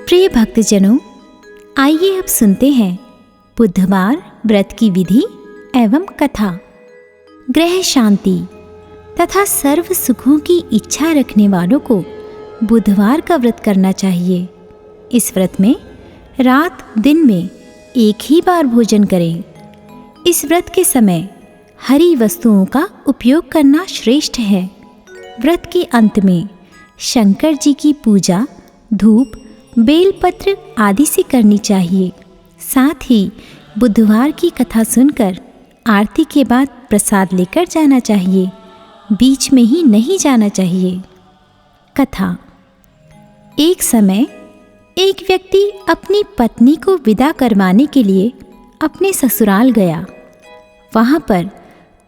प्रिय भक्तजनों, आइए अब सुनते हैं बुधवार व्रत की विधि एवं कथा। ग्रह शांति तथा सर्व सुखों की इच्छा रखने वालों को बुधवार का व्रत करना चाहिए। इस व्रत में रात दिन में एक ही बार भोजन करें। इस व्रत के समय हरी वस्तुओं का उपयोग करना श्रेष्ठ है। व्रत के अंत में शंकर जी की पूजा धूप बेलपत्र आदि से करनी चाहिए। साथ ही बुधवार की कथा सुनकर आरती के बाद प्रसाद लेकर जाना चाहिए, बीच में ही नहीं जाना चाहिए। कथा। एक समय एक व्यक्ति अपनी पत्नी को विदा करवाने के लिए अपने ससुराल गया। वहाँ पर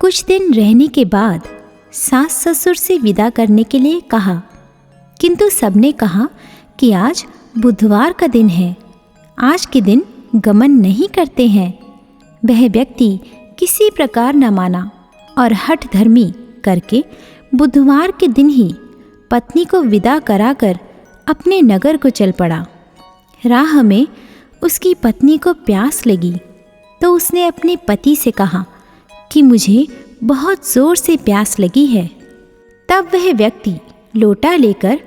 कुछ दिन रहने के बाद सास ससुर से विदा करने के लिए कहा, किंतु सबने कहा कि आज बुधवार का दिन है, आज के दिन गमन नहीं करते हैं। वह व्यक्ति किसी प्रकार न माना और हठ धर्मी करके बुधवार के दिन ही पत्नी को विदा कराकर अपने नगर को चल पड़ा। राह में उसकी पत्नी को प्यास लगी तो उसने अपने पति से कहा कि मुझे बहुत जोर से प्यास लगी है। तब वह व्यक्ति लोटा लेकर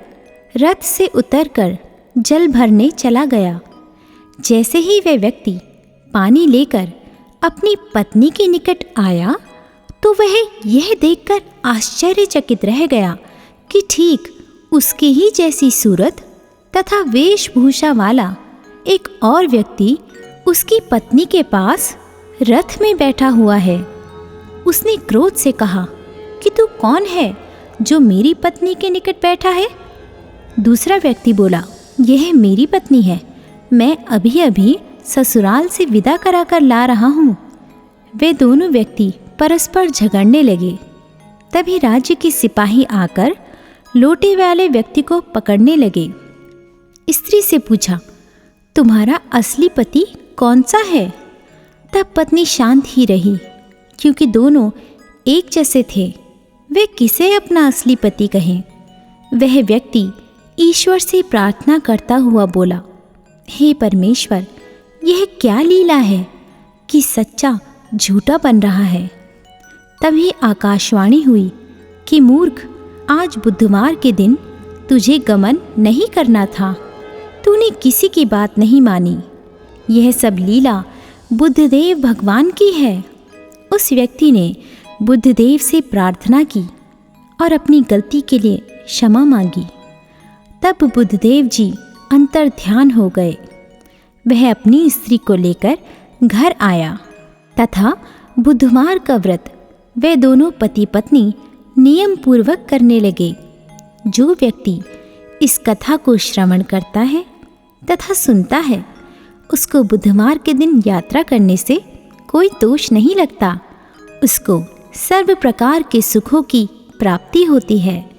रथ से उतरकर जल भरने चला गया। जैसे ही वह व्यक्ति पानी लेकर अपनी पत्नी के निकट आया तो वह यह देखकर आश्चर्यचकित रह गया कि ठीक उसकी ही जैसी सूरत तथा वेशभूषा वाला एक और व्यक्ति उसकी पत्नी के पास रथ में बैठा हुआ है। उसने क्रोध से कहा कि तू कौन है जो मेरी पत्नी के निकट बैठा है? दूसरा व्यक्ति बोला, यह मेरी पत्नी है, मैं अभी अभी ससुराल से विदा कराकर ला रहा हूँ। वे दोनों व्यक्ति परस्पर झगड़ने लगे। तभी राज्य के सिपाही आकर लोटे वाले व्यक्ति को पकड़ने लगे। स्त्री से पूछा, तुम्हारा असली पति कौन सा है? तब पत्नी शांत ही रही, क्योंकि दोनों एक जैसे थे। वे किसे अपना असली पति कहें? वह व्यक्ति ईश्वर से प्रार्थना करता हुआ बोला, हे परमेश्वर, यह क्या लीला है कि सच्चा झूठा बन रहा है। तभी आकाशवाणी हुई कि मूर्ख, आज बुधवार के दिन तुझे गमन नहीं करना था, तूने किसी की बात नहीं मानी। यह सब लीला बुद्धदेव भगवान की है। उस व्यक्ति ने बुद्धदेव से प्रार्थना की और अपनी गलती के लिए क्षमा मांगी। तब बुद्धदेव जी अंतर ध्यान हो गए। वह अपनी स्त्री को लेकर घर आया तथा बुधवार का व्रत वे दोनों पति पत्नी नियम पूर्वक करने लगे। जो व्यक्ति इस कथा को श्रवण करता है तथा सुनता है, उसको बुधवार के दिन यात्रा करने से कोई दोष नहीं लगता। उसको सर्व प्रकार के सुखों की प्राप्ति होती है।